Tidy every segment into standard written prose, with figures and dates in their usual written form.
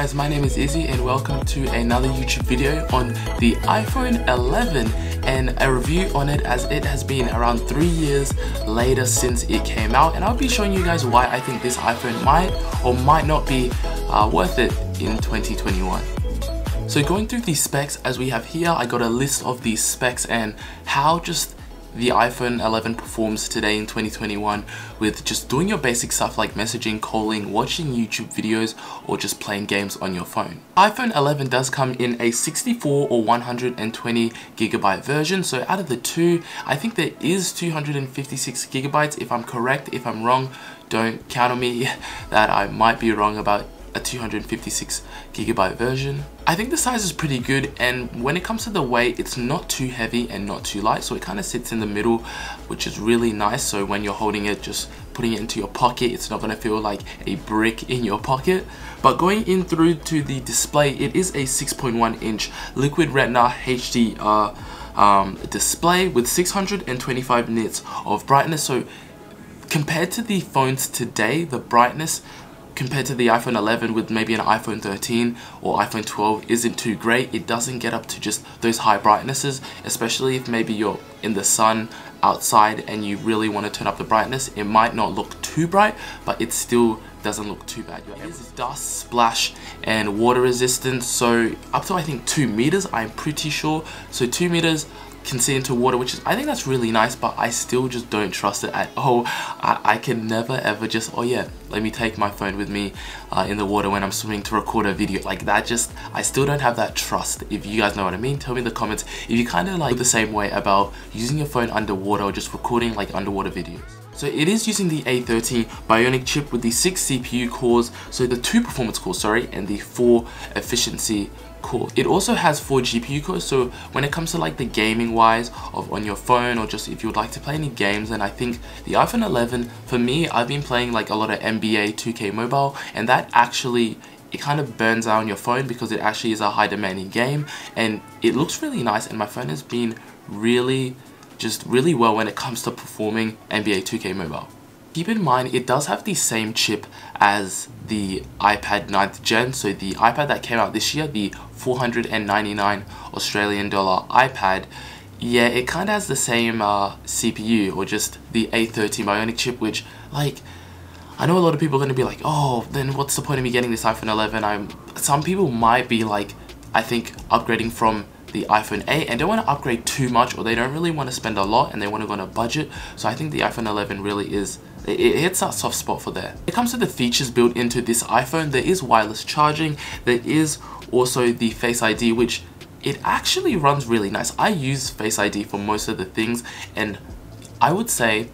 guys, my name is Izzy and welcome to another YouTube video on the iPhone 11 and a review on it, as it has been around 3 years later since it came out, and I'll be showing you guys why I think this iPhone might or might not be worth it in 2021. So going through these specs as we have here, I got a list of these specs and how just the iPhone 11 performs today in 2021 with just doing your basic stuff like messaging, calling, watching YouTube videos, or just playing games on your phone. iPhone 11 does come in a 64 or 120 gigabyte version, so out of the two, I think there is 256 gigabytes if I'm correct. If I'm wrong, don't count on me that I might be wrong about a 256 gigabyte version. I think the size is pretty good, and when it comes to the weight, it's not too heavy and not too light, so it kind of sits in the middle, which is really nice. So when you're holding it, just putting it into your pocket, it's not going to feel like a brick in your pocket. But going in through to the display, it is a 6.1 inch liquid retina HDR display with 625 nits of brightness. So compared to the phones today, the brightness compared to the iPhone 11 with maybe an iPhone 13 or iPhone 12 isn't too great. It doesn't get up to just those high brightnesses, especially if maybe you're in the sun outside and you really want to turn up the brightness. It might not look too bright, but it still doesn't look too bad. It is dust, splash, and water resistant, so up to I think 2 meters, I'm pretty sure. So 2 meters can see into water, which is, I think that's really nice, but I still just don't trust it at all. I can never ever just, oh yeah, let me take my phone with me in the water when I'm swimming to record a video like that. Just, I still don't have that trust. If you guys know what I mean, tell me in the comments if you kind of like the same way about using your phone underwater or just recording like underwater videos. So it is using the A13 Bionic chip with the 6 CPU cores, so the 2 performance cores, sorry, and the 4 efficiency cores. It also has 4 GPU cores, so when it comes to like the gaming wise of on your phone, or just if you would like to play any games, then I think the iPhone 11, for me, I've been playing like a lot of NBA 2K Mobile, and that actually, it kind of burns out on your phone because it actually is a high demanding game, and it looks really nice, and my phone has been really well when it comes to performing NBA 2K Mobile. Keep in mind, it does have the same chip as the iPad 9th gen, so the iPad that came out this year, the 499 Australian dollar iPad, yeah, it kind of has the same CPU, or just the A13 Bionic chip, which, like, I know a lot of people are going to be like, oh, then what's the point of me getting this iPhone 11? Some people might be like, I think, upgrading from the iPhone 8 and don't want to upgrade too much, or they don't really want to spend a lot and they want to go on a budget. So I think the iPhone 11 really is, it hits that soft spot for there. When it comes to the features built into this iPhone, there is wireless charging, there is also the Face ID, which it actually runs really nice. I use Face ID for most of the things, and I would say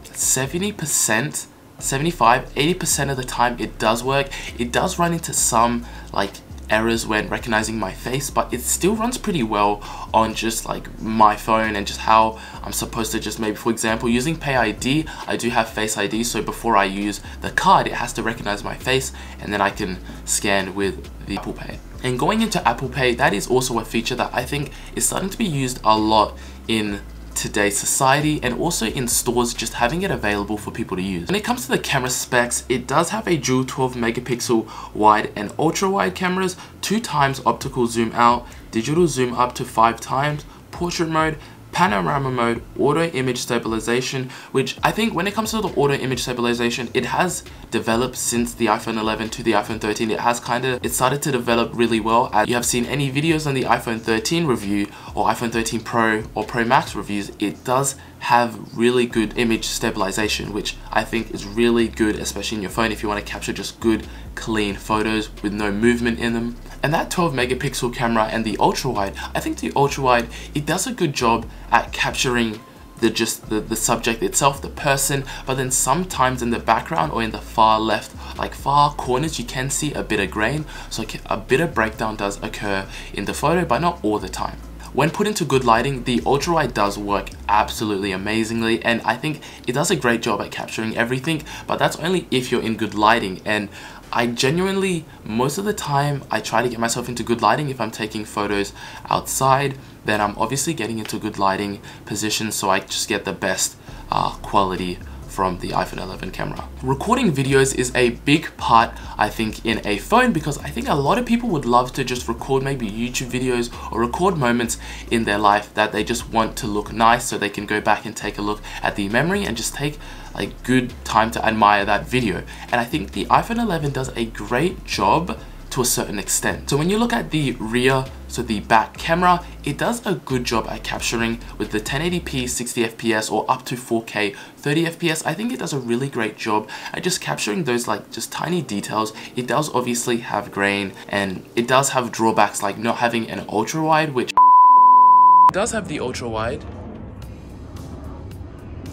70%, 75, 80% of the time it does work. It does run into some like errors when recognizing my face, but it still runs pretty well on just like my phone and just how I'm supposed to just, maybe for example using Pay ID, I do have Face ID, so before I use the card it has to recognize my face and then I can scan with the Apple Pay. And going into Apple Pay, that is also a feature that I think is starting to be used a lot in today's society, and also in stores, just having it available for people to use. When it comes to the camera specs, it does have a dual 12 megapixel wide and ultra wide cameras, 2 times optical zoom out, digital zoom up to 5 times, portrait mode, panorama mode, auto image stabilization, which I think when it comes to the auto image stabilization, it has developed since the iPhone 11 to the iPhone 13. It started to develop really well. As you have seen any videos on the iPhone 13 review or iPhone 13 Pro or Pro Max reviews, it does have really good image stabilization, which I think is really good, especially in your phone if you want to capture just good clean photos with no movement in them. And that 12 megapixel camera and the ultra wide, I think the ultra wide, it does a good job at capturing the subject itself, the person, but then sometimes in the background or in the far left, like far corners, you can see a bit of grain, so a bit of breakdown does occur in the photo, but not all the time. When put into good lighting, the ultra wide does work absolutely amazingly, and I think it does a great job at capturing everything, but that's only if you're in good lighting. And I genuinely, most of the time, I try to get myself into good lighting. If I'm taking photos outside, then I'm obviously getting into good lighting positions, so I just get the best quality from the iPhone 11 camera. Recording videos is a big part, I think, in a phone, because I think a lot of people would love to just record maybe YouTube videos or record moments in their life that they just want to look nice, so they can go back and take a look at the memory and just take a good time to admire that video. And I think the iPhone 11 does a great job to a certain extent. So when you look at the rear, so the back camera, it does a good job at capturing with the 1080p 60 fps or up to 4K 30 fps. I think it does a really great job at just capturing those like just tiny details. It does obviously have grain, and it does have drawbacks like not having an ultra wide, which it does have the ultra wide.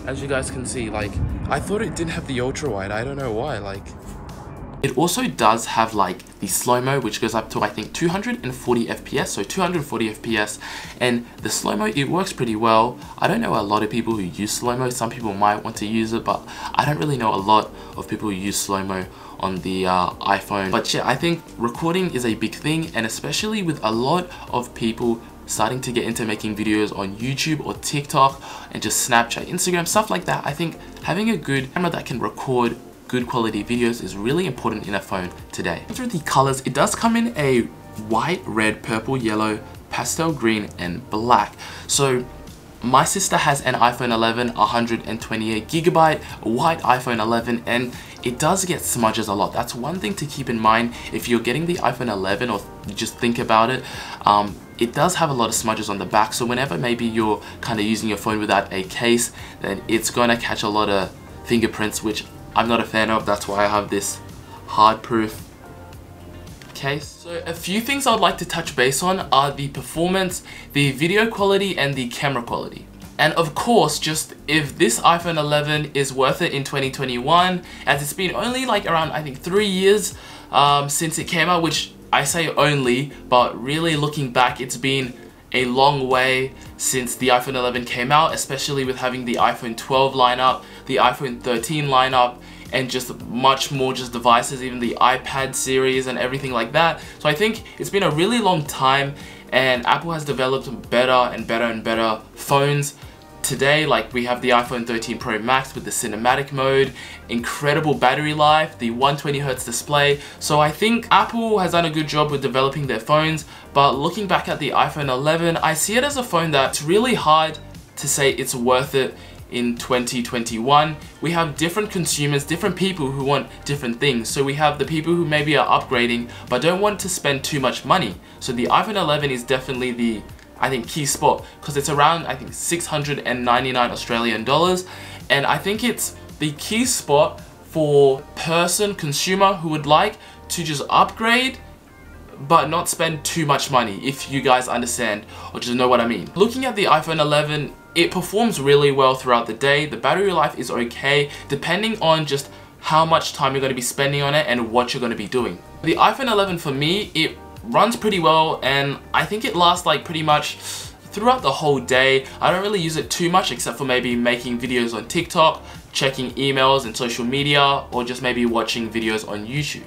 As you guys can see, like, I thought it didn't have the ultra wide. I don't know why. Like, it also does have like the slow-mo, which goes up to I think 240 fps, so 240 fps, and the slow-mo, it works pretty well. I don't know a lot of people who use slow-mo. Some people might want to use it, but I don't really know a lot of people who use slow-mo on the iPhone. But yeah, I think recording is a big thing, and especially with a lot of people starting to get into making videos on YouTube or TikTok and just Snapchat, Instagram, stuff like that, I think having a good camera that can record good quality videos is really important in a phone today. Through the colors, it does come in a white, red, purple, yellow, pastel green, and black. So my sister has an iPhone 11, 128GB, white iPhone 11, and it does get smudges a lot. That's one thing to keep in mind if you're getting the iPhone 11, or you just think about it. It does have a lot of smudges on the back, so whenever maybe you're kind of using your phone without a case, then it's going to catch a lot of fingerprints, which I'm not a fan of. That's why I have this hard proof case. So a few things I would like to touch base on are the performance, the video quality, and the camera quality. And of course, just if this iPhone 11 is worth it in 2021, as it's been only like around I think 3 years since it came out, which I say only, but really looking back, it's been a long way since the iPhone 11 came out, especially with having the iPhone 12 lineup, the iPhone 13 lineup, and just much more just devices, even the iPad series and everything like that. So I think it's been a really long time, and Apple has developed better and better and better phones. Today, like, we have the iPhone 13 Pro Max with the cinematic mode, incredible battery life, the 120Hz display. So I think Apple has done a good job with developing their phones, but looking back at the iPhone 11, I see it as a phone that's really hard to say it's worth it in 2021. We have different consumers, different people who want different things. So we have the people who maybe are upgrading but don't want to spend too much money. So the iPhone 11 is definitely the, I think, key spot, because it's around, I think, 699 Australian dollars, and I think it's the key spot for consumer who would like to just upgrade but not spend too much money, if you guys understand or just know what I mean. Looking at the iPhone 11, it performs really well throughout the day. The battery life is okay, depending on just how much time you're going to be spending on it and what you're going to be doing. The iPhone 11 for me, it runs pretty well, and I think it lasts like pretty much throughout the whole day. I don't really use it too much except for maybe making videos on TikTok, checking emails and social media, or just maybe watching videos on YouTube.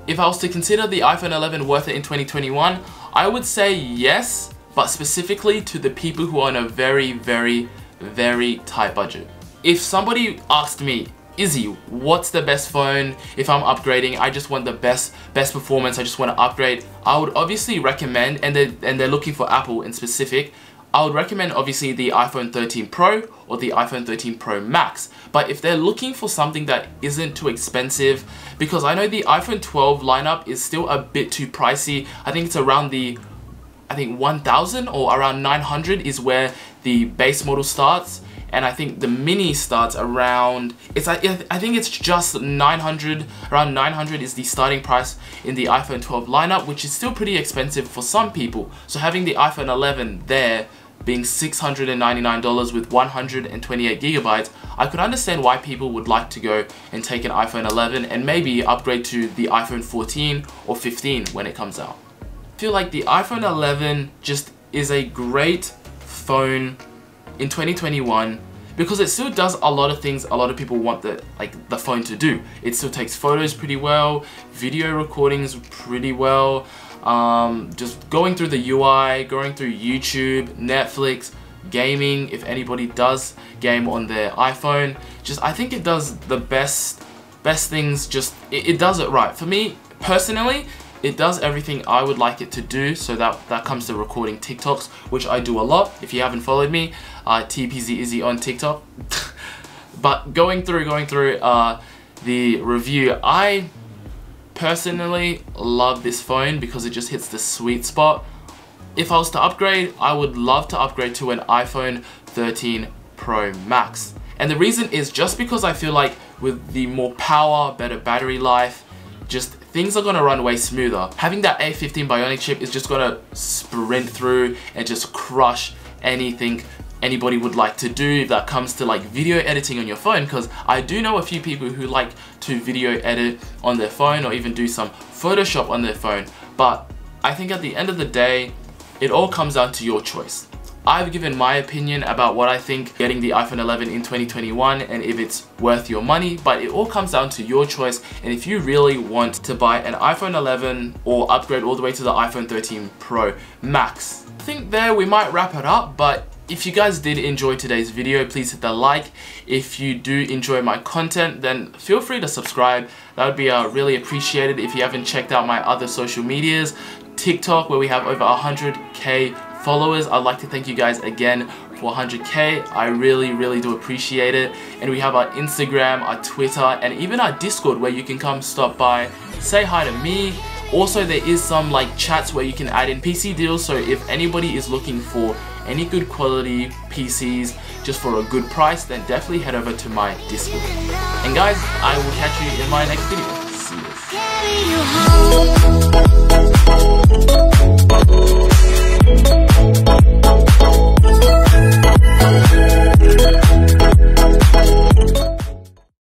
If I was to consider the iPhone 11 worth it in 2021, I would say yes, but specifically to the people who are on a very, very, very tight budget. If somebody asked me, Izzy, what's the best phone if I'm upgrading? I just want the best performance, I just want to upgrade. I would obviously recommend, and they're looking for Apple in specific, I would recommend obviously the iPhone 13 Pro or the iPhone 13 Pro Max. But if they're looking for something that isn't too expensive, because I know the iPhone 12 lineup is still a bit too pricey. I think it's around the, I think 1,000 or around 900 is where the base model starts. And I think the mini starts around, I think it's just 900, around 900 is the starting price in the iPhone 12 lineup, which is still pretty expensive for some people. So having the iPhone 11 there being $699 with 128GB, I could understand why people would like to go and take an iPhone 11 and maybe upgrade to the iPhone 14 or 15 when it comes out. I feel like the iPhone 11 just is a great phone in 2021 because it still does a lot of things a lot of people want the phone to do. It still takes photos pretty well, video recordings pretty well, just going through the UI, going through YouTube, Netflix, gaming, if anybody does game on their iPhone, I think it does the best things. It does it right. For me personally, it does everything I would like it to do. So that comes to recording TikToks, which I do a lot. If you haven't followed me, tpzizzymore on TikTok. But going through the review, I personally love this phone because it just hits the sweet spot. If I was to upgrade, I would love to upgrade to an iPhone 13 Pro Max. And the reason is just because I feel like with the more power, better battery life, things are gonna run way smoother. Having that A15 Bionic chip is just gonna sprint through and just crush anything anybody would like to do if that comes to like video editing on your phone, because I do know a few people who like to video edit on their phone or even do some Photoshop on their phone. But I think at the end of the day, it all comes down to your choice. I've given my opinion about what I think getting the iPhone 11 in 2021 and if it's worth your money, but it all comes down to your choice. And if you really want to buy an iPhone 11 or upgrade all the way to the iPhone 13 Pro Max, I think there we might wrap it up. But if you guys did enjoy today's video, please hit the like. If you do enjoy my content, then feel free to subscribe. That would be really appreciated. If you haven't checked out my other social medias, TikTok, where we have over 100k followers, I'd like to thank you guys again for 100k. I really do appreciate it. And we have our Instagram, our Twitter, and even our Discord, where you can come stop by, say hi to me. Also, there is some like chats where you can add in PC deals, so if anybody is looking for any good quality PCs just for a good price, then definitely head over to my Discord. And guys, I will catch you in my next video. See you.